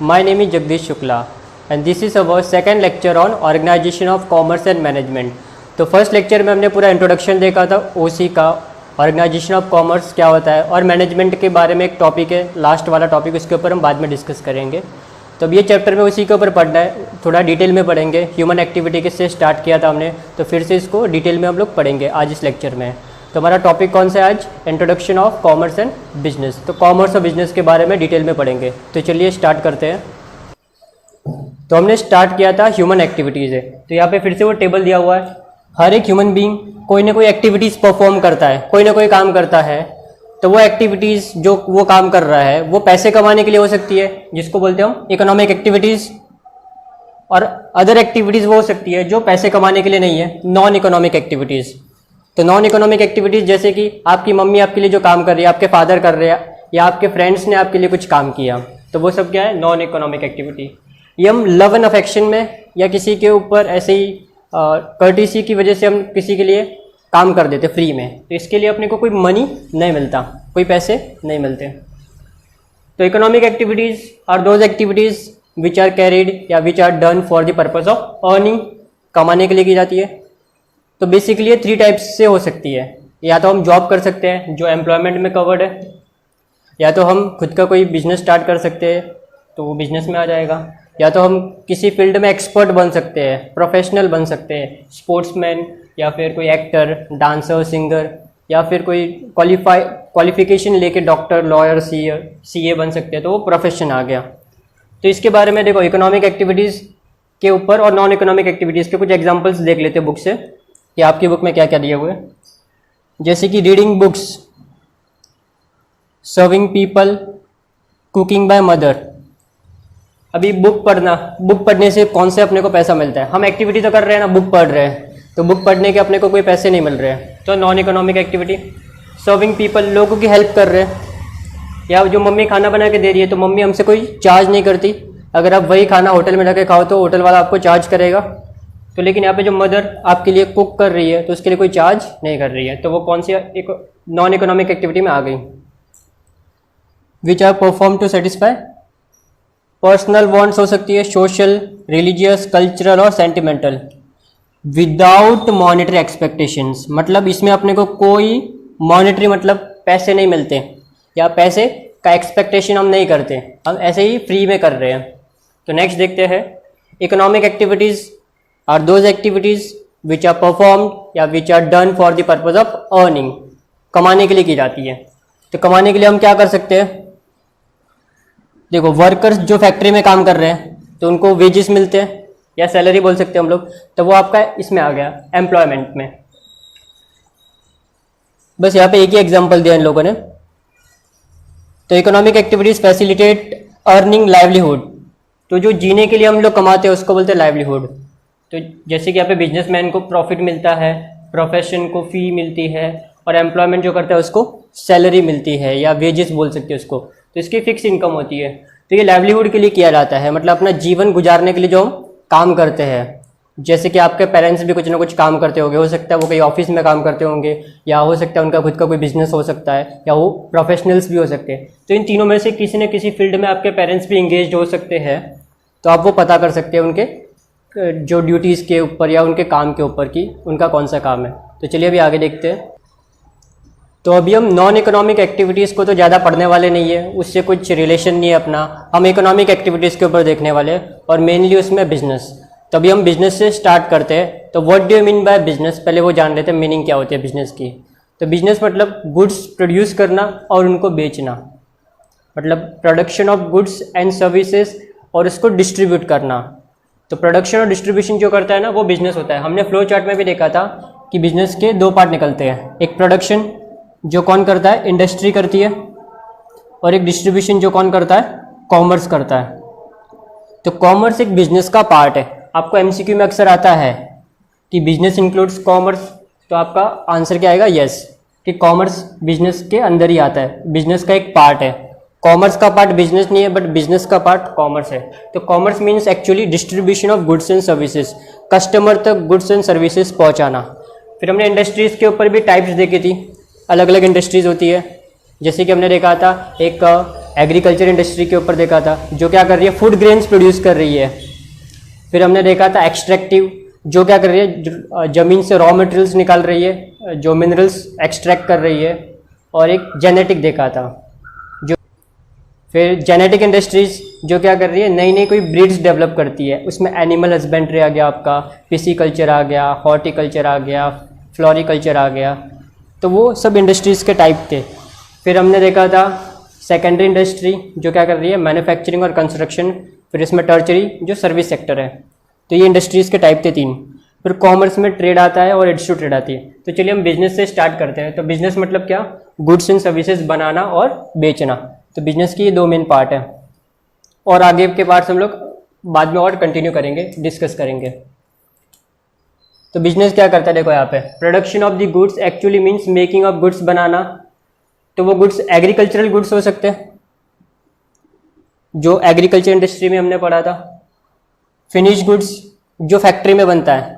My name is Jagdish Shukla and this is our second lecture on Organization of Commerce and Management. तो first lecture में हमने पूरा introduction देखा था ओसी का, ऑर्गेनाइजेशन ऑफ कॉमर्स क्या होता है और मैनेजमेंट के बारे में एक टॉपिक है, लास्ट वाला टॉपिक, उसके ऊपर हम बाद में डिस्कस करेंगे। तो अब ये चैप्टर में उसी के ऊपर पढ़ना है, थोड़ा डिटेल में पढ़ेंगे। ह्यूमन एक्टिविटी किससे स्टार्ट किया था हमने, तो फिर से इसको डिटेल में हम लोग पढ़ेंगे आज इस लेक्चर में। तो हमारा टॉपिक कौन सा है आज? Introduction of commerce and business. तो कॉमर्स और बिजनेस के बारे में डिटेल में पढ़ेंगे। तो चलिए स्टार्ट करते हैं। तो हमने स्टार्ट किया था ह्यूमन एक्टिविटीज़ है। तो यहाँ पे फिर से वो टेबल दिया हुआ है। हर एक ह्यूमन बीइंग कोई ना कोई एक्टिविटीज़ परफॉर्म करता है, कोई ना कोई काम करता है। तो वो एक्टिविटीज़ जो वो काम कर रहा है वो पैसे कमाने के लिए हो सकती है, जिसको बोलते हैं हम इकोनॉमिक एक्टिविटीज़, और अदर एक्टिविटीज़ वो हो सकती है जो पैसे कमाने के लिए नहीं है, नॉन इकोनॉमिक एक्टिविटीज़। तो नॉन इकोनॉमिक एक्टिविटीज़ जैसे कि आपकी मम्मी आपके लिए जो काम कर रही है, आपके फादर कर रहे हैं, या आपके फ्रेंड्स ने आपके लिए कुछ काम किया, तो वो सब क्या है? Non economic activity. ये हम लव एंड अफेक्शन में या किसी के ऊपर ऐसे ही कर्टिसी की वजह से हम किसी के लिए काम कर देते फ्री में, तो इसके लिए अपने को कोई मनी नहीं मिलता, कोई पैसे नहीं मिलते। तो economic activities are those activities which are carried या which are done for the purpose of earning, कमाने के लिए की जाती है। तो बेसिकली ये 3 टाइप्स से हो सकती है। या तो हम जॉब कर सकते हैं जो एम्प्लॉयमेंट में कवर्ड है, या तो हम खुद का कोई बिजनेस स्टार्ट कर सकते हैं तो वो बिजनेस में आ जाएगा, या तो हम किसी फील्ड में एक्सपर्ट बन सकते हैं, प्रोफेशनल बन सकते हैं, स्पोर्ट्समैन या फिर कोई एक्टर, डांसर, सिंगर, या फिर कोई क्वालिफिकेशन लेके डॉक्टर, लॉयर, सीए बन सकते हैं, तो वो प्रोफेशन आ गया। तो इसके बारे में देखो, इकोनॉमिक एक्टिविटीज़ के ऊपर और नॉन इकोनॉमिक एक्टिविटीज़ के कुछ एग्जांपल्स देख लेते हैं बुक से कि आपकी बुक में क्या क्या दिए हुए हैं। जैसे कि reading books, serving people, cooking by mother. अभी बुक पढ़ने से कौन से अपने को पैसा मिलता है? हम एक्टिविटी तो कर रहे हैं ना, बुक पढ़ रहे हैं, तो बुक पढ़ने के अपने को कोई पैसे नहीं मिल रहे हैं, तो non economic activity. Serving people, लोगों की हेल्प कर रहे हैं, या जो मम्मी खाना बना के दे रही है तो मम्मी हमसे कोई चार्ज नहीं करती। अगर आप वही खाना होटल में जाके खाओ तो होटल वाला आपको चार्ज करेगा। तो लेकिन यहाँ पे जो मदर आपके लिए कुक कर रही है तो उसके लिए कोई चार्ज नहीं कर रही है, तो वो कौन सी नॉन इकोनॉमिक एक्टिविटी में आ गई। Which are perform to satisfy personal wants हो सकती है, सोशल, रिलीजियस, कल्चरल और सेंटिमेंटल, विदाउट मॉनेटरी एक्सपेक्टेशंस। मतलब इसमें अपने को कोई मॉनेटरी मतलब पैसे नहीं मिलते, या पैसे का एक्सपेक्टेशन हम नहीं करते, हम ऐसे ही फ्री में कर रहे हैं। तो नेक्स्ट देखते हैं, economic activities are those activities which are performed या which are done for the purpose of earning, कमाने के लिए की जाती है। तो कमाने के लिए हम क्या कर सकते हैं? देखो, वर्कर्स जो फैक्ट्री में काम कर रहे हैं तो उनको वेजेस मिलते हैं या सैलरी बोल सकते हैं हम लोग, तो वो आपका इसमें आ गया एम्प्लॉयमेंट में। बस यहाँ पे एक ही एग्जांपल दिया इन लोगों ने। तो economic activities facilitate earning livelihood, तो जो जीने के लिए हम लोग कमाते हैं उसको बोलते हैं लाइवलीहुड। तो जैसे कि यहाँ पे बिजनेसमैन को प्रॉफिट मिलता है, प्रोफेशन को फी मिलती है, और एम्प्लॉयमेंट जो करता है उसको सैलरी मिलती है या वेजेस बोल सकते हैं उसको, तो इसकी फिक्स इनकम होती है। तो ये लाइवलीहुड के लिए किया जाता है, मतलब अपना जीवन गुजारने के लिए जो हम काम करते हैं। जैसे कि आपके पेरेंट्स भी कुछ ना कुछ काम करते होंगे, हो सकता है वो कहीं ऑफिस में काम करते होंगे, या हो सकता है उनका खुद का कोई बिजनेस हो सकता है, या वो प्रोफेशनल्स भी हो सकते हैं। तो इन तीनों में से किसी न किसी फील्ड में आपके पेरेंट्स भी इंगेज हो सकते हैं, तो आप वो पता कर सकते हैं उनके जो ड्यूटीज़ के ऊपर या उनके काम के ऊपर कि उनका कौन सा काम है। तो चलिए अभी आगे देखते हैं। तो अभी हम नॉन इकोनॉमिक एक्टिविटीज़ को तो ज़्यादा पढ़ने वाले नहीं है, उससे कुछ रिलेशन नहीं है अपना, हम इकोनॉमिक एक्टिविटीज़ के ऊपर देखने वाले हैं, और मेनली उसमें बिजनेस। तो अभी हम बिजनेस से स्टार्ट करते हैं। तो what do you mean by business, पहले वो जान लेते हैं मीनिंग क्या होती है बिजनेस की। तो बिजनेस मतलब गुड्स प्रोड्यूस करना और उनको बेचना, मतलब production of goods and services, और उसको डिस्ट्रीब्यूट करना। तो प्रोडक्शन और डिस्ट्रीब्यूशन जो करता है ना, वो बिजनेस होता है। हमने फ्लो चार्ट में भी देखा था कि बिजनेस के 2 पार्ट निकलते हैं, एक प्रोडक्शन जो कौन करता है, इंडस्ट्री करती है, और एक डिस्ट्रीब्यूशन जो कौन करता है, कॉमर्स करता है। तो कॉमर्स एक बिजनेस का पार्ट है। आपको एमसीक्यू में अक्सर आता है कि बिजनेस इंक्लूड्स कॉमर्स, तो आपका आंसर क्या आएगा? यस, कि कॉमर्स बिजनेस के अंदर ही आता है, बिजनेस का एक पार्ट है। कॉमर्स का पार्ट बिजनेस नहीं है, बट बिजनेस का पार्ट कॉमर्स है। तो commerce means actually distribution of goods and services, customer तक गुड्स एंड सर्विसेज पहुंचाना। फिर हमने इंडस्ट्रीज के ऊपर भी टाइप्स देखी थी, अलग अलग इंडस्ट्रीज होती है। जैसे कि हमने देखा था एक एग्रीकल्चर इंडस्ट्री के ऊपर देखा था, जो क्या कर रही है, फूड ग्रेन्स प्रोड्यूस कर रही है। फिर हमने देखा था एक्सट्रैक्टिव, जो क्या कर रही है, ज़मीन से रॉ मटेरियल्स निकाल रही है, जो मिनरल्स एक्सट्रैक्ट कर रही है। और एक जेनेटिक देखा था, जो फिर जेनेटिक इंडस्ट्रीज जो क्या कर रही है, नई नई कोई ब्रीड्स डेवलप करती है। उसमें एनिमल हस्बेंड्री आ गया आपका, पिसीकल्चर आ गया, हॉर्टिकल्चर आ गया, फ्लोरिकल्चर आ गया। तो वो सब इंडस्ट्रीज़ के टाइप थे। फिर हमने देखा था सेकेंडरी इंडस्ट्री, जो क्या कर रही है, मैन्युफैक्चरिंग और कंस्ट्रक्शन। फिर इसमें टर्चरी, जो सर्विस सेक्टर है। तो ये इंडस्ट्रीज़ के टाइप थे 3। फिर कॉमर्स में ट्रेड आता है और एडिशनल ट्रेड आती है। तो चलिए हम बिजनेस से स्टार्ट करते हैं। तो बिजनेस मतलब क्या, गुड्स एंड सर्विसेज बनाना और बेचना। तो बिजनेस की ये 2 मेन पार्ट है, और आगे के पार्ट्स हम लोग बाद में और कंटिन्यू करेंगे, डिस्कस करेंगे। तो बिजनेस क्या करता है, देखो यहाँ पे, production of the goods actually means making of goods, बनाना। तो वो गुड्स एग्रीकल्चरल गुड्स हो सकते हैं, जो एग्रीकल्चर इंडस्ट्री में हमने पढ़ा था। फिनिश गुड्स, जो फैक्ट्री में बनता है,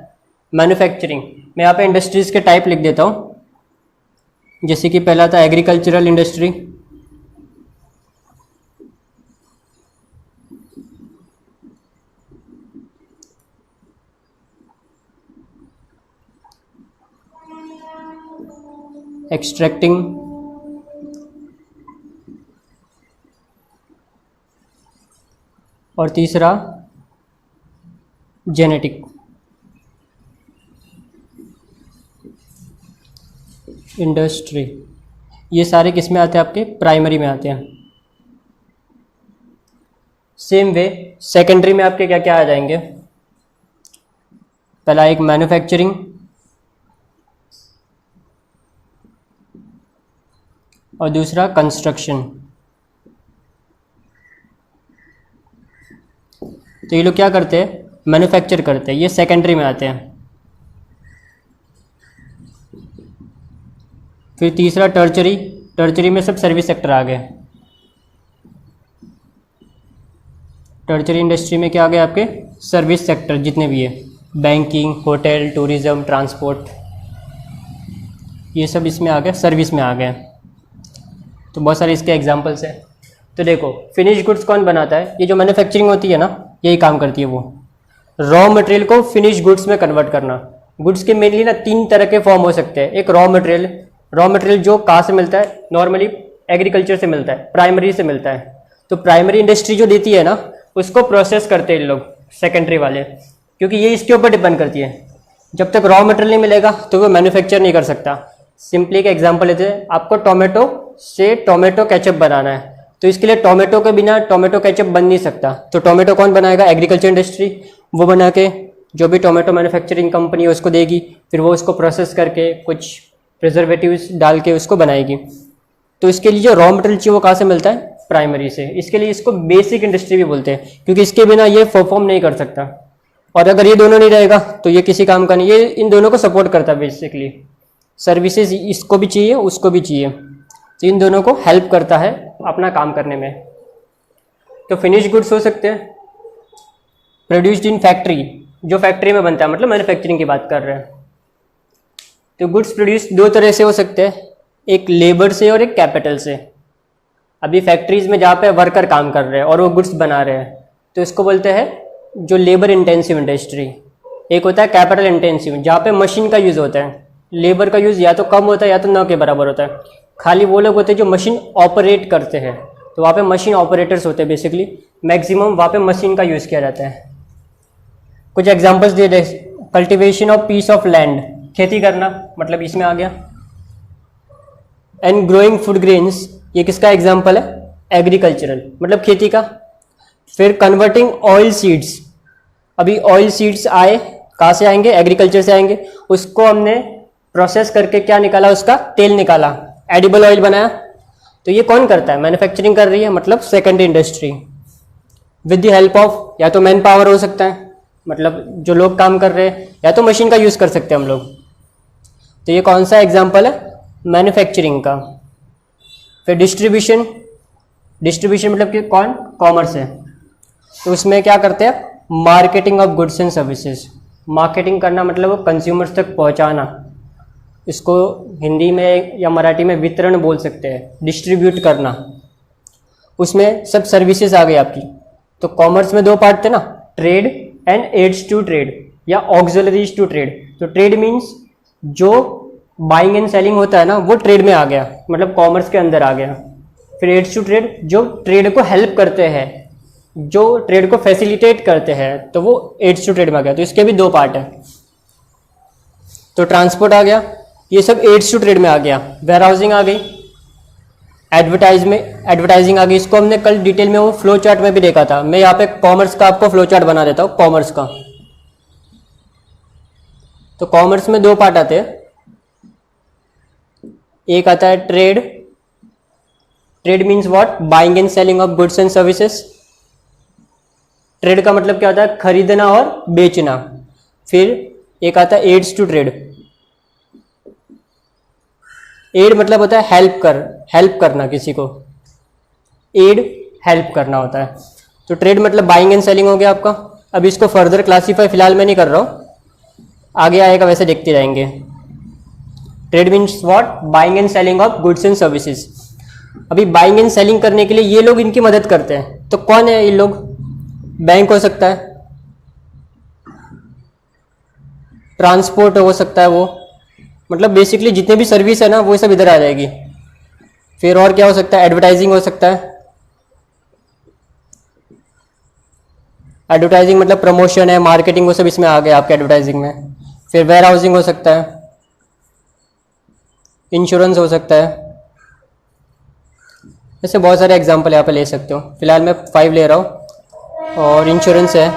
मैन्युफैक्चरिंग। मैं यहाँ पे इंडस्ट्रीज के टाइप लिख देता हूँ, जैसे कि पहला था एग्रीकल्चरल इंडस्ट्री, एक्सट्रैक्टिंग, और तीसरा जेनेटिक, इंडस्ट्री। ये सारे किस में आते हैं, आपके प्राइमरी में आते हैं। सेम वे सेकेंडरी में आपके क्या क्या आ जाएंगे, पहला एक मैन्युफैक्चरिंग, और दूसरा कंस्ट्रक्शन। तो ये लोग क्या करते हैं, मैन्युफैक्चर करते हैं, ये सेकेंडरी में आते हैं। फिर तीसरा टर्चरी, टर्चरी में सब सर्विस सेक्टर आ गए। टर्चरी इंडस्ट्री में क्या आ गए आपके, सर्विस सेक्टर जितने भी है, बैंकिंग, होटल, टूरिज्म, ट्रांसपोर्ट, ये सब इसमें आ गए, सर्विस में आ गए। तो बहुत सारे इसके एग्जांपल्स हैं। तो देखो, फिनिश गुड्स कौन बनाता है, ये जो मैन्युफैक्चरिंग होती है ना, यही काम करती है वो, रॉ मटेरियल को फिनिश गुड्स में कन्वर्ट करना। गुड्स के मेनली ना 3 तरह के फॉर्म हो सकते हैं। एक रॉ मटेरियल जो कहाँ से मिलता है, नॉर्मली एग्रीकल्चर से मिलता है, प्राइमरी से मिलता है। तो प्राइमरी इंडस्ट्री जो देती है ना, उसको प्रोसेस करते हैं लोग सेकेंडरी वाले, क्योंकि ये इसके ऊपर डिपेंड करती है। जब तक रॉ मटेरियल नहीं मिलेगा तो वो मैन्युफैक्चर नहीं कर सकता। सिंपली एक एग्जांपल लेते हैं, आपको टोमेटो से टोमेटो केचप बनाना है, तो इसके लिए टोमेटो के बिना टोमेटो केचप बन नहीं सकता। तो टोमेटो कौन बनाएगा, एग्रीकल्चर इंडस्ट्री। वो बना के जो भी टोमेटो मैन्युफैक्चरिंग कंपनी है उसको देगी, फिर वो उसको प्रोसेस करके कुछ प्रिजर्वेटिव्स डाल के उसको बनाएगी। तो इसके लिए जो रॉ मटेरियल चाहिए वो कहाँ से मिलता है, प्राइमरी से। इसके लिए इसको बेसिक इंडस्ट्री भी बोलते हैं, क्योंकि इसके बिना ये परफॉर्म नहीं कर सकता। और अगर ये दोनों नहीं रहेगा तो ये किसी काम का नहीं। ये इन दोनों को सपोर्ट करता है बेसिकली। सर्विसेज इसको भी चाहिए, उसको भी चाहिए, तो इन दोनों को हेल्प करता है अपना काम करने में। तो फिनिश गुड्स हो सकते हैं प्रोड्यूस्ड इन फैक्ट्री, जो फैक्ट्री में बनता है, मतलब मैन्युफैक्चरिंग की बात कर रहे हैं। तो गुड्स प्रोड्यूस 2 तरह से हो सकते हैं, एक लेबर से और एक कैपिटल से। अभी फैक्ट्रीज में जहाँ पे वर्कर काम कर रहे हैं और वो गुड्स बना रहे हैं, तो इसको बोलते हैं जो लेबर इंटेंसिव इंडस्ट्री। एक होता है कैपिटल इंटेंसिव, जहाँ पे मशीन का यूज़ होता है, लेबर का यूज़ या तो कम होता है या तो न के बराबर होता है। खाली वो लोग होते हैं जो मशीन ऑपरेट करते हैं, तो वहाँ पे मशीन ऑपरेटर्स होते हैं बेसिकली। मैक्सिमम वहाँ पे मशीन का यूज़ किया जाता है। कुछ examples they they, cultivation of peace of land, खेती करना, मतलब इसमें आ गया। एंड ग्रोइंग फूड ग्रेन्स, ये किसका एग्जाम्पल है, एग्रीकल्चरल, मतलब खेती का। फिर कन्वर्टिंग ऑयल सीड्स, अभी ऑयल सीड्स आए, कहाँ से आएंगे, एग्रीकल्चर से आएंगे। उसको हमने प्रोसेस करके क्या निकाला, उसका तेल निकाला, एडिबल ऑयल बनाया। तो ये कौन करता है, मैन्युफैक्चरिंग कर रही है, मतलब secondary industry. With the help of, या तो मैन पावर हो सकता है, मतलब जो लोग काम कर रहे हैं, या तो मशीन का यूज़ कर सकते हैं हम लोग। तो ये कौन सा एग्जाम्पल है, मैन्युफैक्चरिंग का। फिर डिस्ट्रीब्यूशन, डिस्ट्रीब्यूशन मतलब कि कौन, कॉमर्स है। तो उसमें क्या करते हैं, marketing of goods and services. Marketing करना मतलब वो कंज्यूमर्स तक पहुंचाना, इसको हिंदी में या मराठी में वितरण बोल सकते हैं, डिस्ट्रीब्यूट करना। उसमें सब सर्विसेज आ गई आपकी। तो कॉमर्स में दो पार्ट थे ना, trade and aids to trade या ऑक्सिलरीज टू ट्रेड। तो ट्रेड मीन्स जो बाइंग एंड सेलिंग होता है ना वो ट्रेड में आ गया, मतलब कॉमर्स के अंदर आ गया। फिर एड्स टू ट्रेड जो ट्रेड को हेल्प करते हैं, जो ट्रेड को फैसिलिटेट करते हैं, तो वो एड्स टू ट्रेड में आ गया। तो इसके भी दो पार्ट है। तो ट्रांसपोर्ट आ गया, ये सब एड्स टू ट्रेड में आ गया। वेयर हाउसिंग आ गई, एडवर्टाइजिंग आ गई। इसको हमने कल डिटेल में वो फ्लो चार्ट में भी देखा था। मैं यहाँ पे कॉमर्स का आपको फ्लो चार्ट बना देता हूँ, कॉमर्स का। तो कॉमर्स में दो पार्ट आते हैं, एक आता है trade. Trade means what? Buying and selling of goods and services. Trade का मतलब क्या होता है? खरीदना और बेचना। फिर एक आता है एड्स टू ट्रेड। एड मतलब होता है हेल्प करना किसी को, एड हेल्प करना होता है। तो ट्रेड मतलब बाइंग एंड सेलिंग हो गया आपका। अब इसको फर्दर क्लासीफाई फिलहाल मैं नहीं कर रहा हूँ, आगे आएगा वैसे देखते जाएंगे। Trade means what? Buying and selling of goods and services. अभी बाइंग एंड सेलिंग करने के लिए ये लोग इनकी मदद करते हैं। तो कौन है ये लोग? बैंक हो सकता है, ट्रांसपोर्ट हो सकता है, वो मतलब बेसिकली जितने भी सर्विस है ना वो सब इधर आ जाएगी। फिर और क्या हो सकता है? एडवर्टाइजिंग हो सकता है। एडवर्टाइजिंग मतलब प्रमोशन है, मार्केटिंग, वो सब इसमें आ गया आपके एडवर्टाइजिंग में। फिर वेयर हाउसिंग हो सकता है, इंश्योरेंस हो सकता है। ऐसे बहुत सारे एग्जांपल यहाँ पे ले सकते हो। फिलहाल मैं 5 ले रहा हूँ। और इंश्योरेंस है,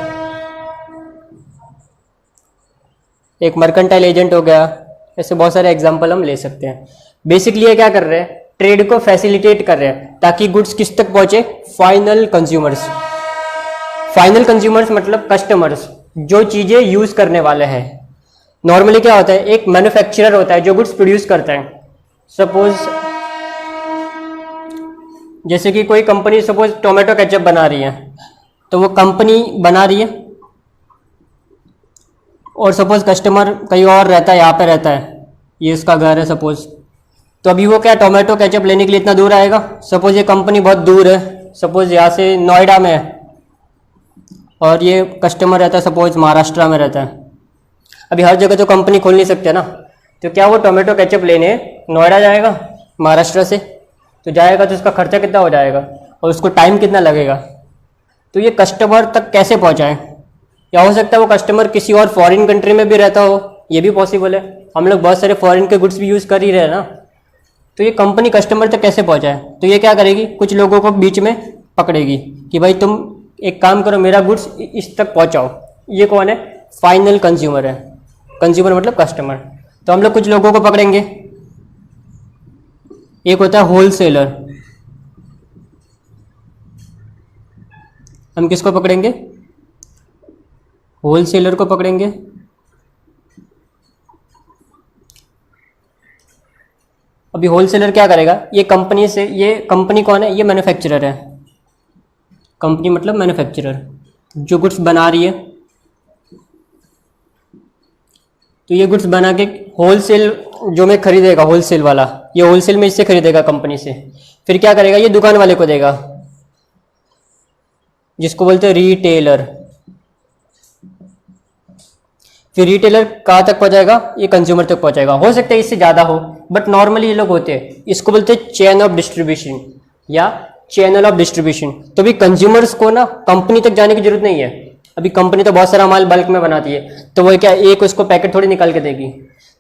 एक मर्केंटाइल एजेंट हो गया। ऐसे बहुत सारे एग्जांपल हम ले सकते हैं। बेसिकली ये क्या कर रहे हैं? ट्रेड को फैसिलिटेट कर रहे हैं ताकि गुड्स किस तक पहुंचे? Final consumers. फाइनल कंज्यूमर्स मतलब कस्टमर्स, जो चीजें यूज करने वाले हैं। नॉर्मली क्या होता है? एक मैन्युफैक्चरर होता है जो गुड्स प्रोड्यूस करता है। सपोज जैसे कि कोई कंपनी सपोज टोमेटो केचप बना रही है, तो वो कंपनी बना रही है और सपोज कस्टमर कहीं और रहता है, यहाँ पे रहता है, ये इसका घर है सपोज। तो अभी वो क्या टोमेटो केचप लेने के लिए इतना दूर आएगा? सपोज ये कंपनी बहुत दूर है, सपोज यहाँ से नोएडा में है, और ये कस्टमर रहता है सपोज महाराष्ट्र में रहता है। अभी हर जगह तो कंपनी खोल नहीं सकते ना, तो क्या वो टोमेटो केचप लेने नोएडा जाएगा महाराष्ट्र से? तो जाएगा तो उसका खर्चा कितना हो जाएगा और उसको टाइम कितना लगेगा? तो ये कस्टमर तक कैसे पहुँचाएं? या हो सकता है वो कस्टमर किसी और फॉरेन कंट्री में भी रहता हो, ये भी पॉसिबल है। हम लोग बहुत सारे फॉरेन के गुड्स भी यूज़ कर ही रहे हैं ना। तो ये कंपनी कस्टमर तक कैसे पहुँचाए? तो ये क्या करेगी? कुछ लोगों को बीच में पकड़ेगी कि भाई तुम एक काम करो, मेरा गुड्स इस तक पहुँचाओ। ये कौन है? फाइनल कंज्यूमर है। कंज्यूमर मतलब कस्टमर। तो हम लोग कुछ लोगों को पकड़ेंगे। एक होता है होलसेलर। हम किसको पकड़ेंगे? होलसेलर को पकड़ेंगे। अभी होलसेलर क्या करेगा? ये कंपनी से, ये कंपनी कौन है? ये मैन्युफैक्चरर है। कंपनी मतलब मैन्युफैक्चरर जो गुड्स बना रही है। तो ये गुड्स बना के होलसेल जो में खरीदेगा, होलसेल वाला, ये होलसेल में इससे खरीदेगा कंपनी से। फिर क्या करेगा? ये दुकान वाले को देगा, जिसको बोलते हैं रिटेलर। फिर रिटेलर कहाँ तक पहुंचाएगा? ये कंज्यूमर तक पहुंचाएगा। हो सकता है इससे ज़्यादा हो, बट नॉर्मली ये लोग होते हैं, इसको बोलते हैं चेन ऑफ डिस्ट्रीब्यूशन या चैनल ऑफ डिस्ट्रीब्यूशन। तो भी कंज्यूमर्स को ना कंपनी तक जाने की जरूरत नहीं है। अभी कंपनी तो बहुत सारा माल बल्क में बनाती है, तो वो क्या एक उसको पैकेट थोड़ी निकाल के देगी।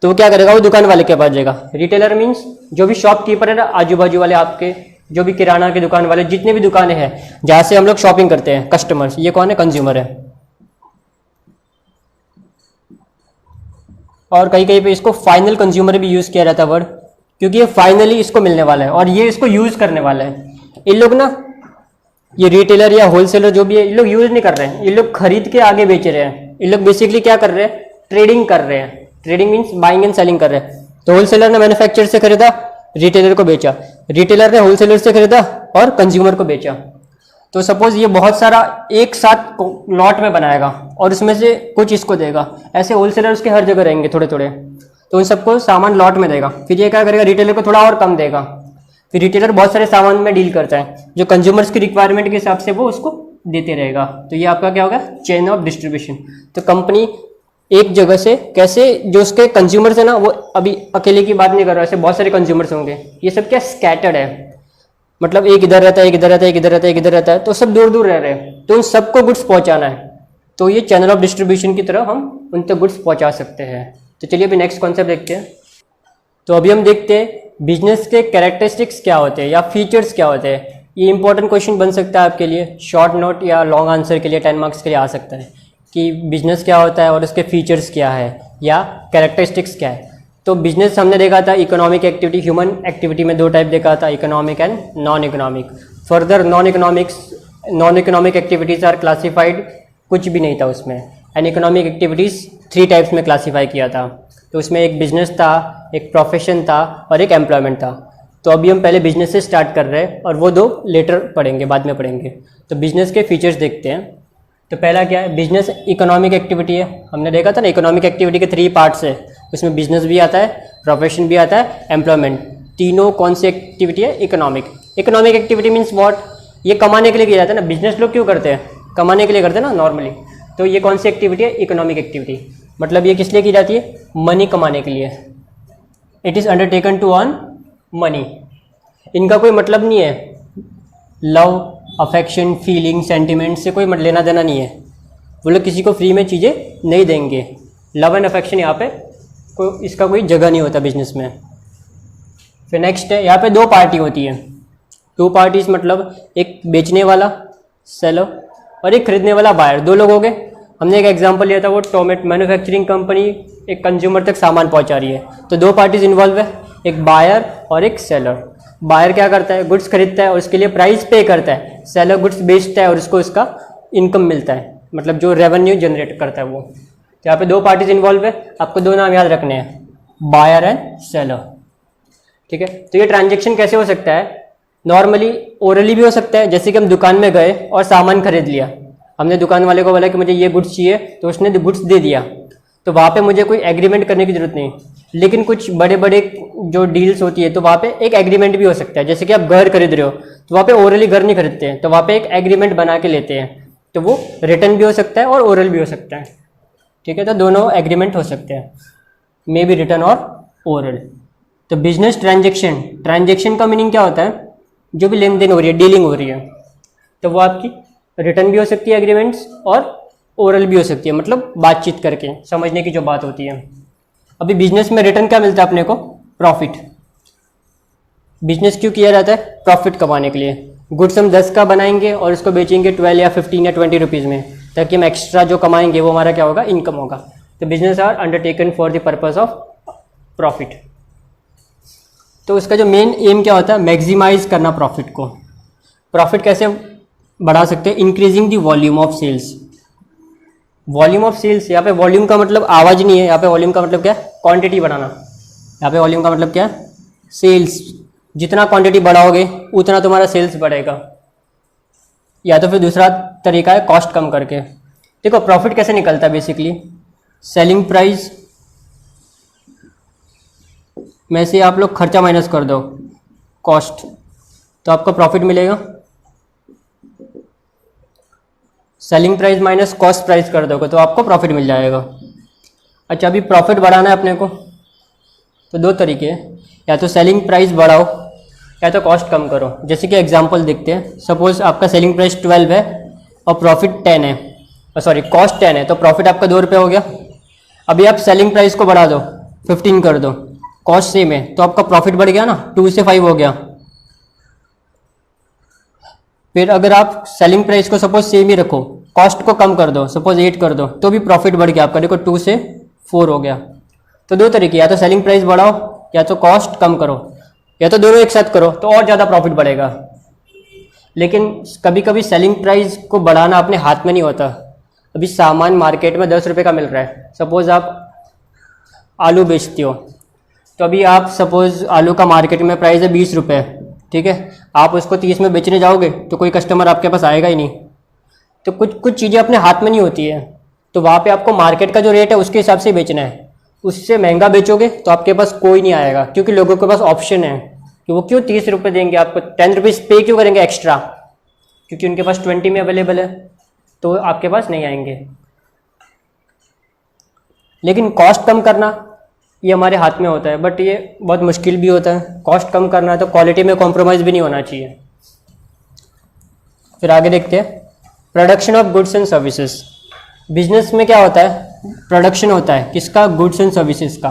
तो वो क्या करेगा? वो दुकान वाले के पास जाएगा। रिटेलर मीन्स जो भी शॉपकीपर है ना, आजू बाजू वाले आपके जो भी किराना की दुकान वाले, जितने भी दुकानें हैं जहाँ से हम लोग शॉपिंग करते हैं, कस्टमर्स, ये कौन है? कंज्यूमर है। और कहीं कहीं पे इसको फाइनल कंज्यूमर भी यूज किया जाता है वर्ड, क्योंकि ये फाइनली इसको मिलने वाला है और ये इसको यूज करने वाला है। इन लोग ना, ये रिटेलर या होलसेलर जो भी है, इन लोग यूज नहीं कर रहे हैं, इन लोग खरीद के आगे बेच रहे हैं। इन लोग बेसिकली क्या कर रहे हैं? ट्रेडिंग कर रहे हैं। Trading means buying and selling कर रहे हैं। तो होलसेलर ने मैन्युफैक्चरर से खरीदा, रिटेलर को बेचा, रिटेलर ने होलसेलर से खरीदा और कंज्यूमर को बेचा। तो सपोज ये बहुत सारा एक साथ लॉट में बनाएगा और उसमें से कुछ इसको देगा। ऐसे होलसेलर उसके हर जगह रहेंगे थोड़े थोड़े, तो उन सबको सामान लॉट में देगा। फिर ये क्या करेगा? रिटेलर को थोड़ा और कम देगा, फिर रिटेलर बहुत सारे सामान में डील करता है, जो कंज्यूमर्स की रिक्वायरमेंट के हिसाब से वो उसको देते रहेगा। तो ये आपका क्या होगा, चेन ऑफ डिस्ट्रीब्यूशन। तो कंपनी एक जगह से कैसे, जो उसके कंज्यूमर्स है ना, वो अभी अकेले की बात नहीं कर रहा, ऐसे बहुत सारे कंज्यूमर्स होंगे, ये सब क्या स्कैटर्ड है, मतलब एक इधर रहता है, एक इधर रहता है, एक इधर रहता है, एक इधर रहता है, तो सब दूर दूर रह रहे हैं, तो उन सबको गुड्स पहुंचाना है। तो ये चैनल ऑफ डिस्ट्रीब्यूशन की तरह हम उन तक गुड्स पहुंचा सकते हैं। तो चलिए अभी नेक्स्ट कॉन्सेप्ट देखते हैं। तो अभी हम देखते हैं बिजनेस के कैरेक्टरिस्टिक्स क्या होते हैं या फीचर्स क्या होते हैं। ये इंपॉर्टेंट क्वेश्चन बन सकता है आपके लिए, शॉर्ट नोट या लॉन्ग आंसर के लिए 10 मार्क्स के लिए आ सकता है कि बिजनेस क्या होता है और उसके फीचर्स क्या है या कैरेक्टरिस्टिक्स क्या है। तो बिजनेस हमने देखा था इकोनॉमिक एक्टिविटी, ह्यूमन एक्टिविटी में दो टाइप देखा था, economic and non economic. Further non economic activities are classified, कुछ भी नहीं था उसमें, एंड इकोनॉमिक एक्टिविटीज़ 3 टाइप्स में क्लासीफाई किया था। तो उसमें एक बिजनेस था, एक प्रोफेशन था और एक एम्प्लॉयमेंट था। तो अभी हम पहले बिजनेस से स्टार्ट कर रहे हैं और वो 2 लेटर पढ़ेंगे, बाद में पढ़ेंगे। तो बिजनेस के फीचर्स देखते हैं। तो पहला क्या है, बिजनेस इकोनॉमिक एक्टिविटी है। हमने देखा था ना इकोनॉमिक एक्टिविटी के 3 पार्ट्स है, उसमें बिजनेस भी आता है, प्रोफेशन भी आता है, एम्प्लॉयमेंट। तीनों कौन सी एक्टिविटी है, economic. Economic activity means what, ये कमाने के लिए किया जाता है ना, बिजनेस लोग क्यों करते हैं, कमाने के लिए करते हैं ना नॉर्मली। तो ये कौन सी एक्टिविटी है, इकोनॉमिक एक्टिविटी, मतलब ये किस लिए की जाती है, मनी कमाने के लिए। It is undertaken to earn money. इनका कोई मतलब नहीं है लव, अफेक्शन, फीलिंग, सेंटिमेंट से कोई लेना देना नहीं है। वो लोग किसी को फ्री में चीज़ें नहीं देंगे। लव एंड अफेक्शन यहाँ पे इसका कोई जगह नहीं होता बिजनेस में। फिर नेक्स्ट है, यहाँ पे 2 पार्टी होती है। 2 पार्टीज मतलब एक बेचने वाला सेलर और एक खरीदने वाला बायर, 2 लोग हो गए। हमने एक एग्जांपल लिया था, वो टोमेटो मैन्युफैक्चरिंग कंपनी एक कंज्यूमर तक सामान पहुंचा रही है, तो 2 पार्टीज इन्वॉल्व है, एक बायर और एक सेलर। बायर क्या करता है, गुड्स खरीदता है और उसके लिए प्राइस पे करता है। सेलर गुड्स बेचता है और उसको उसका इनकम मिलता है, मतलब जो रेवेन्यू जनरेट करता है वो। तो यहाँ पे 2 पार्टीज इन्वॉल्व है, आपको 2 नाम याद रखने हैं, बायर एंड सेलर। ठीक है, तो ये ट्रांजेक्शन कैसे हो सकता है, नॉर्मली ओरली भी हो सकता है, जैसे कि हम दुकान में गए और सामान खरीद लिया, हमने दुकान वाले को बोला कि मुझे ये गुड्स चाहिए, तो उसने गुड्स दे दिया, तो वहाँ पे मुझे कोई एग्रीमेंट करने की जरूरत नहीं। लेकिन कुछ बड़े बड़े जो डील्स होती है तो वहाँ पे एक एग्रीमेंट भी हो सकता है, जैसे कि आप घर खरीद रहे हो तो वहाँ पे ओरली घर नहीं खरीदते हैं, तो वहाँ पे एक एग्रीमेंट बना के लेते हैं, तो वो रिटर्न भी हो सकता है और ओरल भी हो सकता है। ठीक है, तो दोनों एग्रीमेंट हो सकते हैं, मे बी रिटर्न और ओरल। तो बिजनेस ट्रांजेक्शन, ट्रांजेक्शन का मीनिंग क्या होता है, जो भी लेन देन हो रही है, डीलिंग हो रही है, तो वो आपकी रिटर्न भी हो सकती है एग्रीमेंट्स और ओरल भी हो सकती है, मतलब बातचीत करके समझने की जो बात होती है। अभी बिजनेस में रिटर्न क्या मिलता है अपने को, प्रॉफिट। बिजनेस क्यों किया जाता है, प्रॉफिट कमाने के लिए। गुड्स हम 10 का बनाएंगे और उसको बेचेंगे 12 या 15 या 20 रुपीज़ में, ताकि हम एक्स्ट्रा जो कमाएंगे वो हमारा क्या होगा, इनकम होगा। तो business are undertaken for the purpose of profit. तो उसका जो मेन एम क्या होता है, मैक्सिमाइज करना प्रॉफिट को। प्रॉफिट कैसे बढ़ा सकते हैं, increasing the volume of sales. Volume of sales, यहाँ पे वॉल्यूम का मतलब आवाज नहीं है, यहाँ पे वॉल्यूम का मतलब क्या है, क्वांटिटी बढ़ाना। यहाँ पे वॉल्यूम का मतलब क्या है, सेल्स। जितना क्वांटिटी बढ़ाओगे उतना तुम्हारा सेल्स बढ़ेगा। या तो फिर दूसरा तरीका है कॉस्ट कम करके। देखो प्रॉफिट कैसे निकलता है, बेसिकली सेलिंग प्राइस में से आप लोग खर्चा माइनस कर दो, कॉस्ट, तो आपको प्रॉफिट मिलेगा। Selling price minus cost price कर दोगे तो आपको प्रॉफिट मिल जाएगा। अच्छा, अभी प्रॉफिट बढ़ाना है अपने को, तो 2 तरीके हैं, या तो सेलिंग प्राइस बढ़ाओ या तो कॉस्ट कम करो। जैसे कि एग्जांपल देखते हैं, सपोज आपका सेलिंग प्राइस 12 है और प्रॉफिट 10 है, सॉरी कॉस्ट 10 है, तो प्रॉफिट आपका 2 रुपये हो गया। अभी आप सेलिंग प्राइस को बढ़ा दो, 15 कर दो, कॉस्ट सेम है, तो आपका प्रॉफिट बढ़ गया ना, 2 से 5 हो गया। फिर अगर आप सेलिंग प्राइस को सपोज सेम ही रखो, कॉस्ट को कम कर दो, सपोज 8 कर दो, तो भी प्रॉफिट बढ़ गया आपका, देखो 2 से 4 हो गया। तो 2 तरीके, या तो सेलिंग प्राइस बढ़ाओ या तो कॉस्ट कम करो, या तो दोनों एक साथ करो तो और ज़्यादा प्रॉफिट बढ़ेगा। लेकिन कभी कभी सेलिंग प्राइस को बढ़ाना अपने हाथ में नहीं होता। अभी सामान मार्केट में 10 रुपये का मिल रहा है, सपोज आप आलू बेचते हो, तो अभी आप सपोज आलू का मार्केट में प्राइस है 20 रुपये, ठीक है, आप उसको 30 में बेचने जाओगे तो कोई कस्टमर आपके पास आएगा ही नहीं। तो कुछ चीज़ें अपने हाथ में नहीं होती है, तो वहाँ पे आपको मार्केट का जो रेट है उसके हिसाब से बेचना है। उससे महंगा बेचोगे तो आपके पास कोई नहीं आएगा, क्योंकि लोगों के पास ऑप्शन है, कि वो क्यों 30 रुपये देंगे आपको, 10 रुपीज़ पे क्यों करेंगे एक्स्ट्रा, क्योंकि उनके पास 20 में अवेलेबल है तो आपके पास नहीं आएंगे। लेकिन कॉस्ट कम करना ये हमारे हाथ में होता है, बट ये बहुत मुश्किल भी होता है। कॉस्ट कम करना है तो क्वालिटी में कॉम्प्रोमाइज़ भी नहीं होना चाहिए। फिर आगे देखते हैं production of goods and services. Business में क्या होता है, प्रोडक्शन होता है किसका, गुड्स एंड सर्विसेज का।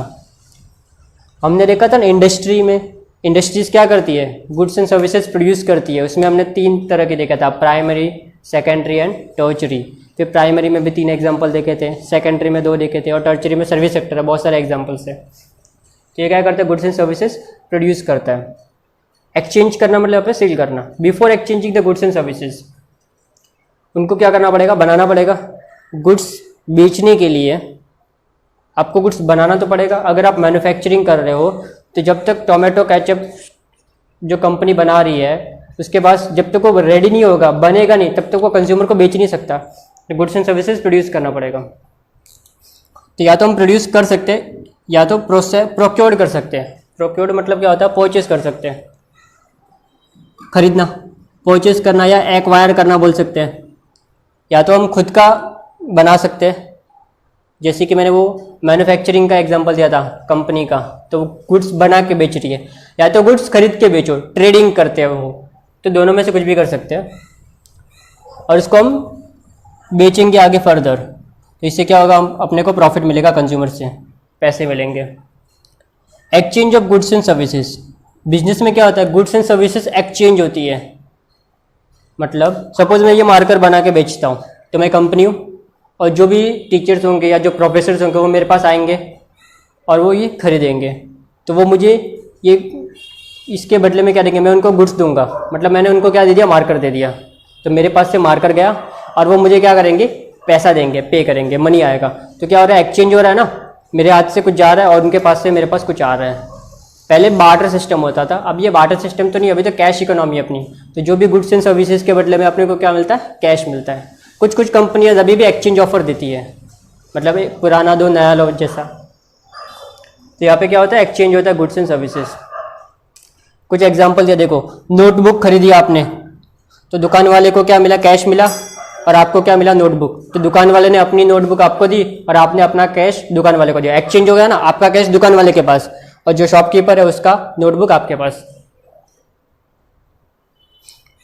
हमने देखा था ना इंडस्ट्री में, इंडस्ट्रीज क्या करती है, गुड्स एंड सर्विसेज प्रोड्यूस करती है। उसमें हमने 3 तरह के देखा था, प्राइमरी, सेकेंडरी एंड टर्चरी। फिर प्राइमरी में भी 3 एग्जाम्पल देखे थे, सेकेंडरी में 2 देखे थे, और टर्चरी में सर्विस सेक्टर है, बहुत सारे एग्जाम्पल्स है। तो ये क्या करता है, गुड्स एंड सर्विसेज प्रोड्यूस करता है। एक्सचेंज करना मतलब अपने सेल करना। Before exchanging the goods and services उनको क्या करना पड़ेगा, बनाना पड़ेगा। गुड्स बेचने के लिए आपको गुड्स बनाना तो पड़ेगा। अगर आप मैन्युफैक्चरिंग कर रहे हो तो जब तक टोमेटो केचप जो कंपनी बना रही है उसके पास जब तक वो रेडी नहीं होगा, बनेगा नहीं, तब तक वो कंज्यूमर को बेच नहीं सकता। तो गुड्स एंड सर्विसेज प्रोड्यूस करना पड़ेगा। तो या तो हम प्रोड्यूस कर सकते हैं या तो प्रोक्योर्ड कर सकते हैं। प्रोक्योर्ड मतलब क्या होता है, परचेज कर सकते हैं, खरीदना, परचेज करना या एक्वायर करना बोल सकते हैं। या तो हम खुद का बना सकते हैं, जैसे कि मैंने वो मैन्युफैक्चरिंग का एग्जांपल दिया था कंपनी का, तो वो गुड्स बना के बेच रही है, या तो गुड्स खरीद के बेचो, ट्रेडिंग करते हैं वो, तो दोनों में से कुछ भी कर सकते हैं। और इसको हम बेचेंगे आगे फर्दर, तो इससे क्या होगा, हम अपने को प्रॉफिट मिलेगा, कंज्यूमर से पैसे मिलेंगे। Exchange of goods and services, business में क्या होता है, गुड्स एंड सर्विसेज एक्सचेंज होती है। मतलब सपोज मैं ये मार्कर बना के बेचता हूँ, तो मैं कंपनी हूँ और जो भी टीचर्स होंगे या जो प्रोफेसर्स होंगे वो मेरे पास आएंगे और वो ये खरीदेंगे, तो वो मुझे ये इसके बदले में क्या देंगे, मैं उनको गुड्स दूंगा। मतलब मैंने उनको क्या दे दिया, मार्कर दे दिया, तो मेरे पास से मार्कर गया और वो मुझे क्या करेंगे, पैसा देंगे, पे करेंगे, मनी आएगा। तो क्या हो रहा है, एक्सचेंज हो रहा है ना, मेरे हाथ से कुछ जा रहा है और उनके पास से मेरे पास कुछ आ रहा है। पहले बार्टर सिस्टम होता था, अब ये बार्टर सिस्टम तो नहीं, अभी तो कैश इकोनॉमी अपनी। तो जो भी गुड्स एंड सर्विसेज के बदले में अपने को क्या मिलता है, कैश मिलता है। कुछ कुछ कंपनियां अभी भी एक्सचेंज ऑफर देती है, मतलब पुराना दो नया लो जैसा। तो यहाँ पे क्या होता है, एक्सचेंज होता है गुड्स एंड सर्विसेज। कुछ एग्जांपल दिया, देखो नोटबुक खरीदी आपने, तो दुकान वाले को क्या मिला, कैश मिला, और आपको क्या मिला, नोटबुक। तो दुकान वाले ने अपनी नोटबुक आपको दी और आपने अपना कैश दुकान वाले को दिया। एक्सचेंज हो गया ना, आपका कैश दुकान वाले के पास और जो शॉपकीपर है उसका नोटबुक आपके पास।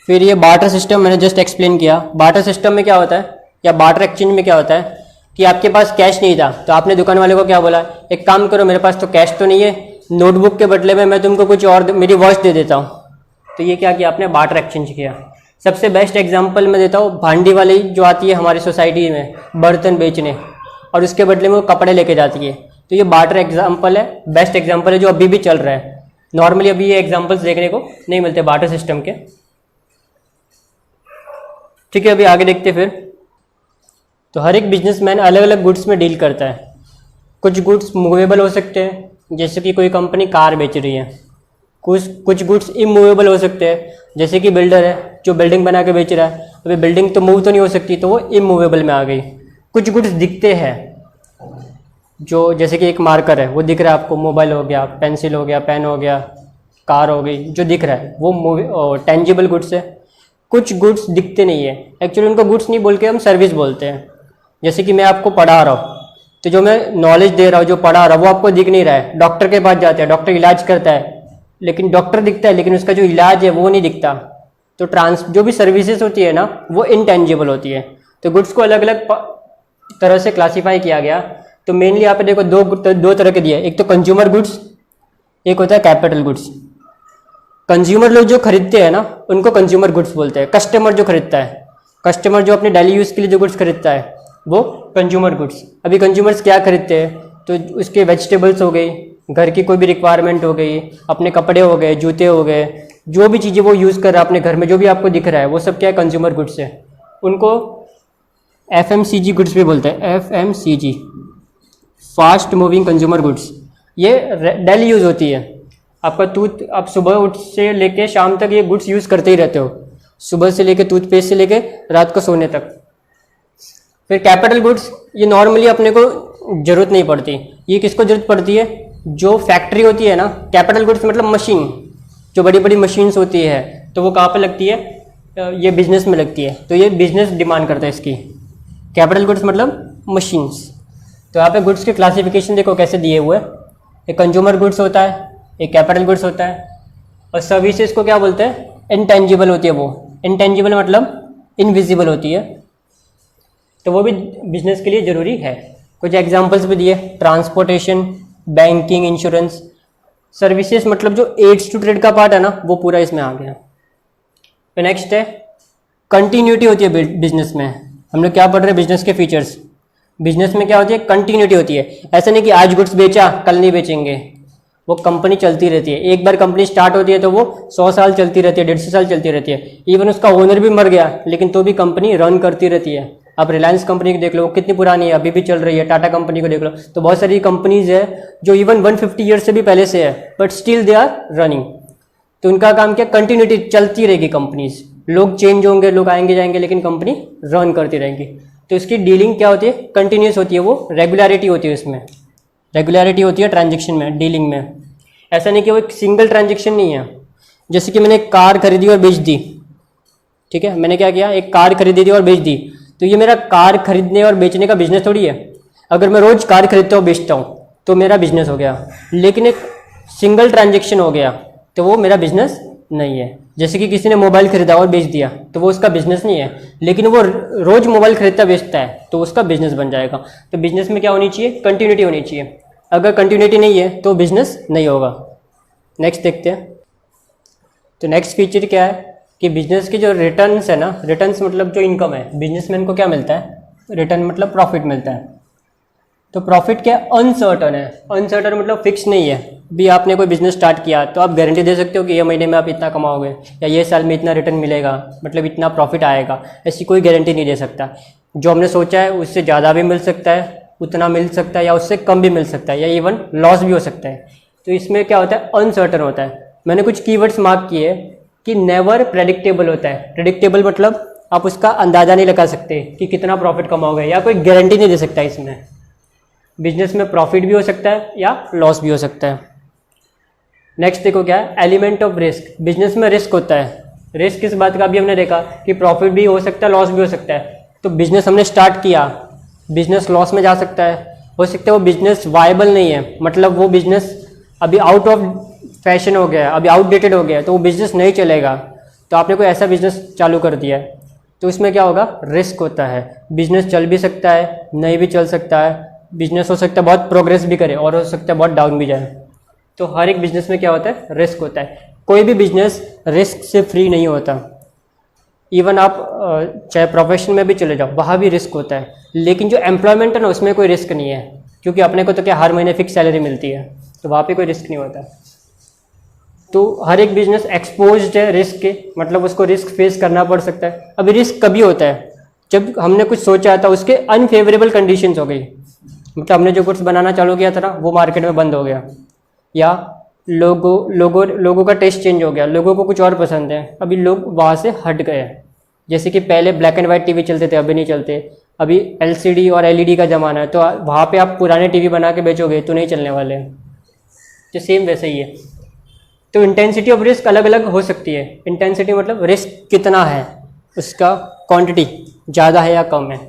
फिर ये बार्टर सिस्टम मैंने जस्ट एक्सप्लेन किया। बार्टर सिस्टम में क्या होता है, या बार्टर एक्सचेंज में क्या होता है कि आपके पास कैश नहीं था, तो आपने दुकान वाले को क्या बोला, एक काम करो, मेरे पास तो कैश तो नहीं है, नोटबुक के बदले में मैं तुमको कुछ और मेरी वॉच दे देता हूँ। तो ये क्या किया आपने, बार्टर एक्सचेंज किया। सबसे बेस्ट एग्जाम्पल मैं देता हूँ, भांडी वाली जो आती है हमारी सोसाइटी में बर्तन बेचने, और उसके बदले में वो कपड़े लेके जाती है, तो ये बार्टर एग्जाम्पल है, बेस्ट एग्जाम्पल है जो अभी भी चल रहा है। नॉर्मली अभी ये एग्जाम्पल्स देखने को नहीं मिलते बार्टर सिस्टम के। ठीक है, अभी आगे देखते फिर। तो हर एक बिजनेसमैन अलग अलग गुड्स में डील करता है। कुछ गुड्स मूवेबल हो सकते हैं, जैसे कि कोई कंपनी कार बेच रही है। कुछ गुड्स इमूवेबल हो सकते हैं, जैसे कि बिल्डर है जो बिल्डिंग बना के बेच रहा है, अभी बिल्डिंग तो मूव तो नहीं हो सकती, तो वो इमूवेबल में आ गई। कुछ गुड्स दिखते हैं, जो जैसे कि एक मार्कर है वो दिख रहा है आपको, मोबाइल हो गया, पेंसिल हो गया, पेन हो गया, कार हो गई, जो दिख रहा है वो टेंजिबल गुड्स है। कुछ गुड्स दिखते नहीं है, एक्चुअली उनको गुड्स नहीं बोल के हम सर्विस बोलते हैं। जैसे कि मैं आपको पढ़ा रहा हूँ, तो जो मैं नॉलेज दे रहा हूँ, जो पढ़ा रहा हूँ, वो आपको दिख नहीं रहा है। डॉक्टर के पास जाते हैं, डॉक्टर इलाज करता है, लेकिन डॉक्टर दिखता है, लेकिन उसका जो इलाज है वो नहीं दिखता। तो जो भी सर्विसेज होती है ना, वो इनटेंजिबल होती है। तो गुड्स को अलग अलग तरह से क्लासीफाई किया गया। तो मेनली यहाँ पे देखो दो तरह के दिए, एक तो कंज्यूमर गुड्स, एक होता है कैपिटल गुड्स। कंज्यूमर लोग जो खरीदते हैं ना, उनको कंज्यूमर गुड्स बोलते हैं। कस्टमर जो खरीदता है, कस्टमर जो अपने डेली यूज़ के लिए जो गुड्स खरीदता है, वो कंज्यूमर गुड्स। अभी कंज्यूमर्स क्या खरीदते हैं, तो उसके वेजिटेबल्स हो गई, घर की कोई भी रिक्वायरमेंट हो गई, अपने कपड़े हो गए, जूते हो गए, जो भी चीज़ें वो यूज़ कर रहा है अपने घर में, जो भी आपको दिख रहा है, वो सब क्या है, कंज्यूमर गुड्स है। उनको FMCG गुड्स भी बोलते हैं, FMCG, fast moving consumer goods. ये डेली यूज़ होती है। आपका आप सुबह उठ से लेके शाम तक ये गुड्स यूज़ करते ही रहते हो, सुबह से लेके टूथपेस्ट से लेके रात को सोने तक। फिर कैपिटल गुड्स, ये नॉर्मली अपने को ज़रूरत नहीं पड़ती। ये किसको ज़रूरत पड़ती है, जो फैक्ट्री होती है ना। कैपिटल गुड्स मतलब मशीन, जो बड़ी बड़ी मशीन्स होती है तो वो कहाँ पे लगती है, ये बिजनेस में लगती है, तो ये बिजनेस डिमांड करता है इसकी। कैपिटल गुड्स मतलब मशीन्स। तो यहाँ पे गुड्स की क्लासिफिकेशन देखो कैसे दिए हुए हैं, एक कंज्यूमर गुड्स होता है, एक कैपिटल गुड्स होता है, और सर्विसेज को क्या बोलते हैं, इनटेंजिबल होती है वो। इनटेंजिबल मतलब इनविजिबल होती है, तो वो भी बिजनेस के लिए ज़रूरी है। कुछ एग्जांपल्स भी दिए, ट्रांसपोर्टेशन, बैंकिंग, इंश्योरेंस। सर्विसेज मतलब जो एड्स टू ट्रेड का पार्ट है ना, वो पूरा इसमें आ गया। तो नेक्स्ट है कंटिन्यूटी होती है बिजनेस में। हम लोग क्या पढ़ रहे हैं, बिजनेस के फीचर्स। बिजनेस में क्या होती है, कंटिन्यूटी होती है। ऐसा नहीं कि आज गुड्स बेचा कल नहीं बेचेंगे, वो कंपनी चलती रहती है। एक बार कंपनी स्टार्ट होती है तो वो 100 साल चलती रहती है, 150 साल चलती रहती है। इवन उसका ओनर भी मर गया लेकिन तो भी कंपनी रन करती रहती है। आप रिलायंस कंपनी को देख लो, वो कितनी पुरानी है, अभी भी चल रही है। टाटा कंपनी को देख लो, तो बहुत सारी कंपनीज है जो इवन 150 ईयर से भी पहले से है, but still they are running. तो उनका काम क्या, कंटिन्यूटी, चलती रहेगी कंपनीज। लोग चेंज होंगे, लोग आएंगे जाएंगे, लेकिन कंपनी रन करती रहेगी। तो इसकी डीलिंग क्या होती है, कंटिन्यूस होती है, वो रेगुलरिटी होती है, उसमें रेगुलरिटी होती है ट्रांजेक्शन में, डीलिंग में। ऐसा नहीं कि वो एक सिंगल ट्रांजेक्शन नहीं है। जैसे कि मैंने एक कार खरीदी और बेच दी, ठीक है, मैंने क्या किया, एक कार खरीदी थी और बेच दी, तो ये मेरा कार खरीदने और बेचने का बिजनेस थोड़ी है। अगर मैं रोज कार खरीदता हूँ बेचता हूँ तो मेरा बिजनेस हो गया, लेकिन एक सिंगल ट्रांजेक्शन हो गया तो वो मेरा बिजनेस नहीं है। जैसे कि किसी ने मोबाइल खरीदा और बेच दिया तो वो उसका बिजनेस नहीं है, लेकिन वो रोज मोबाइल खरीदता बेचता है तो उसका बिजनेस बन जाएगा। तो बिजनेस में क्या होनी चाहिए, कंटिन्यूटी होनी चाहिए। अगर कंटिन्यूटी नहीं है तो बिजनेस नहीं होगा। नेक्स्ट देखते हैं। तो नेक्स्ट फीचर क्या है कि बिजनेस के जो रिटर्न्स है ना, रिटर्न्स मतलब जो इनकम है, बिजनेसमैन को क्या मिलता है, रिटर्न मतलब प्रॉफिट मिलता है। तो प्रॉफिट क्या, अनसर्टन है। अनसर्टन मतलब फिक्स नहीं है। भी आपने कोई बिजनेस स्टार्ट किया तो आप गारंटी दे सकते हो कि ये महीने में आप इतना कमाओगे या ये साल में इतना रिटर्न मिलेगा, मतलब इतना प्रॉफिट आएगा, ऐसी कोई गारंटी नहीं दे सकता। जो हमने सोचा है उससे ज़्यादा भी मिल सकता है, उतना मिल सकता है, या उससे कम भी मिल सकता है, या इवन लॉस भी हो सकता है। तो इसमें क्या होता है, अनसर्टन होता है। मैंने कुछ कीवर्ड्स मार्क किए कि नेवर प्रेडिक्टेबल होता है। प्रेडिक्टेबल मतलब आप उसका अंदाज़ा नहीं लगा सकते कि कितना प्रॉफिट कमाओगे, या कोई गारंटी नहीं दे सकता। इसमें बिजनेस में प्रॉफिट भी हो सकता है या लॉस भी हो सकता है। नेक्स्ट देखो क्या है, एलिमेंट ऑफ रिस्क। बिजनेस में रिस्क होता है। रिस्क किस बात का, भी हमने देखा कि प्रॉफिट भी हो सकता है, लॉस भी हो सकता है। तो बिजनेस हमने स्टार्ट किया, बिजनेस लॉस में जा सकता है, हो सकता है वो बिजनेस वायबल नहीं है, मतलब वो बिजनेस अभी आउट ऑफ फैशन हो गया है, अभी आउटडेटेड हो गया है, तो वो बिजनेस नहीं चलेगा। तो आपने कोई ऐसा बिजनेस चालू कर दिया है तो इसमें क्या होगा, रिस्क होता है। बिजनेस चल भी सकता है, नहीं भी चल सकता है। बिजनेस हो सकता है बहुत प्रोग्रेस भी करे और हो सकता है बहुत डाउन भी जाए। तो हर एक बिजनेस में क्या होता है, रिस्क होता है। कोई भी बिजनेस रिस्क से फ्री नहीं होता। इवन आप चाहे प्रोफेशन में भी चले जाओ, वहाँ भी रिस्क होता है। लेकिन जो एम्प्लॉयमेंट है ना, उसमें कोई रिस्क नहीं है, क्योंकि अपने को तो क्या हर महीने फिक्स सैलरी मिलती है, तो वहाँ पे कोई रिस्क नहीं होता। तो हर एक बिजनेस एक्सपोज्ड है रिस्क के, मतलब उसको रिस्क फेस करना पड़ सकता है। अभी रिस्क कभी होता है, जब हमने कुछ सोचा था उसके अनफेवरेबल कंडीशंस हो गई, मतलब हमने जो कुछ बनाना चालू किया था ना वो मार्केट में बंद हो गया, या लोगों का टेस्ट चेंज हो गया, लोगों को कुछ और पसंद है, अभी लोग वहाँ से हट गए। जैसे कि पहले ब्लैक एंड वाइट टीवी चलते थे, अभी नहीं चलते, अभी एलसीडी और एलईडी का ज़माना है। तो वहाँ पे आप पुराने टीवी बना के बेचोगे तो नहीं चलने वाले, तो सेम वैसे ही है। तो इंटेंसिटी ऑफ रिस्क अलग अलग हो सकती है। इंटेंसिटी मतलब रिस्क कितना है, उसका क्वांटिटी ज़्यादा है या कम है,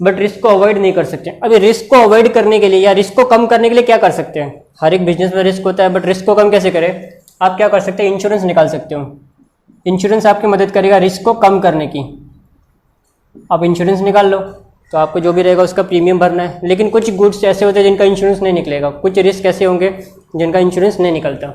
बट रिस्क को अवॉइड नहीं कर सकते। अभी रिस्क को अवॉइड करने के लिए या रिस्क को कम करने के लिए क्या कर सकते हैं, हर एक बिजनेस में रिस्क होता है, बट रिस्क को कम कैसे करें, आप क्या कर सकते हैं, इंश्योरेंस निकाल सकते हो। इंश्योरेंस आपकी मदद करेगा रिस्क को कम करने की। आप इंश्योरेंस निकाल लो तो आपको जो भी रहेगा उसका प्रीमियम भरना है। लेकिन कुछ गुड्स ऐसे होते हैं जिनका इंश्योरेंस नहीं निकलेगा, कुछ रिस्क ऐसे होंगे जिनका इंश्योरेंस नहीं निकलता,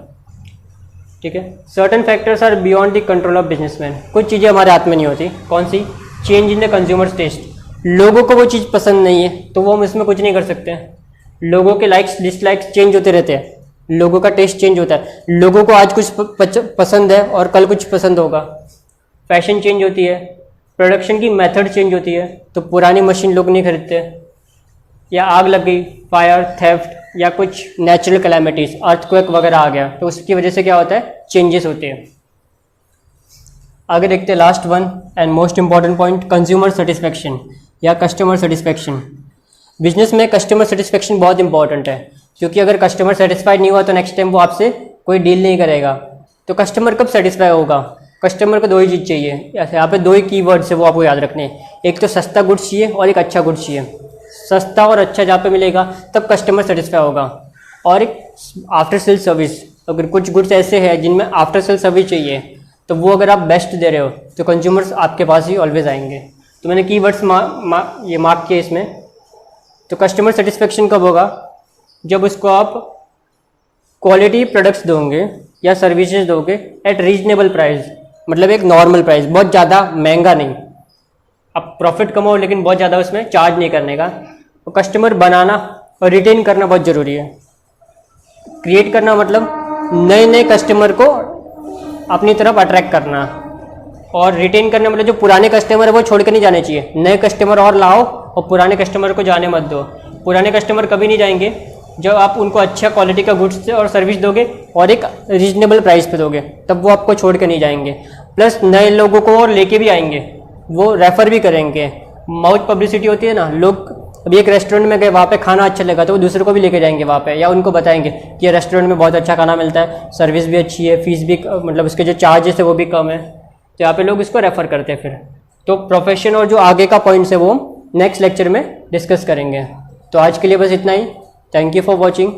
ठीक है। Certain factors are beyond the control of businessman. कुछ चीज़ें हमारे हाथ में नहीं होती। कौन सी, change in the consumers taste. लोगों को वो चीज़ पसंद नहीं है तो वो हम इसमें कुछ नहीं कर सकते हैं। लोगों के लाइक्स डिसलाइक्स चेंज होते रहते हैं, लोगों का टेस्ट चेंज होता है। लोगों को आज कुछ पसंद है और कल कुछ पसंद होगा। फैशन चेंज होती है, प्रोडक्शन की मेथड चेंज होती है, तो पुरानी मशीन लोग नहीं खरीदते, या आग लग गई, फायर, थेफ्ट, या कुछ नेचुरल कैलेमिटीज, अर्थक्वेक वगैरह आ गया, तो उसकी वजह से क्या होता है, चेंजेस होते हैं। आगे देखते हैं last one and most important point, consumer satisfaction या कस्टमर सेटिस्फेक्शन। बिजनेस में कस्टमर सेटिस्फेक्शन बहुत इंपॉर्टेंट है, क्योंकि अगर कस्टमर सेटिस्फाइड नहीं हुआ तो नेक्स्ट टाइम वो आपसे कोई डील नहीं करेगा, तो कस्टमर कब सेटिस्फाई होगा? कस्टमर को दो ही चीज़ चाहिए, ऐसे यहाँ पे दो ही कीवर्ड्स है वो आपको याद रखने हैं, एक तो सस्ता गुड्स चाहिए और एक अच्छा गुड्स चाहिए। सस्ता और अच्छा जहाँ पे मिलेगा तब कस्टमर सेटिस्फाई होगा। और एक आफ्टर सेल सर्विस, अगर कुछ गुड्स ऐसे हैं जिनमें आफ्टर सेल सर्विस चाहिए तो वो अगर आप बेस्ट दे रहे हो तो कंज्यूमर्स आपके पास ही ऑलवेज आएंगे। तो मैंने कीवर्ड्स ये मार्क किए इसमें। तो कस्टमर सेटिस्फेक्शन कब होगा? जब उसको आप क्वालिटी प्रोडक्ट्स दोगे या सर्विसेज दोगे एट रीजनेबल प्राइस, मतलब एक नॉर्मल प्राइस, बहुत ज़्यादा महंगा नहीं। आप प्रॉफिट कमाओ लेकिन बहुत ज़्यादा उसमें चार्ज नहीं करने का। तो कस्टमर बनाना और रिटेन करना बहुत ज़रूरी है। क्रिएट करना मतलब नए नए कस्टमर को अपनी तरफ अट्रैक्ट करना, और रिटेन करना मतलब जो पुराने कस्टमर है वो छोड़ कर नहीं जाने चाहिए। नए कस्टमर और लाओ और पुराने कस्टमर को जाने मत दो। पुराने कस्टमर कभी नहीं जाएंगे जब आप उनको अच्छा क्वालिटी का गुड्स और सर्विस दोगे और एक रीजनेबल प्राइस पे दोगे, तब वो आपको छोड़ के नहीं जाएंगे। प्लस नए लोगों को और लेके भी आएंगे, वो रेफ़र भी करेंगे। माउथ पब्लिसिटी होती है ना, लोग अभी एक रेस्टोरेंट में गए, वहाँ पे खाना अच्छा लगा तो वो दूसरे को भी लेके जाएंगे वहाँ पे, या उनको बताएंगे कि ये रेस्टोरेंट में बहुत अच्छा खाना मिलता है, सर्विस भी अच्छी है, फीस भी मतलब उसके जो चार्जेस है वो भी कम है, तो यहाँ पे लोग इसको रेफ़र करते हैं फिर। तो प्रोफेशन और जो आगे का पॉइंट्स है वो नेक्स्ट लेक्चर में डिस्कस करेंगे। तो आज के लिए बस इतना ही। Thank you for watching.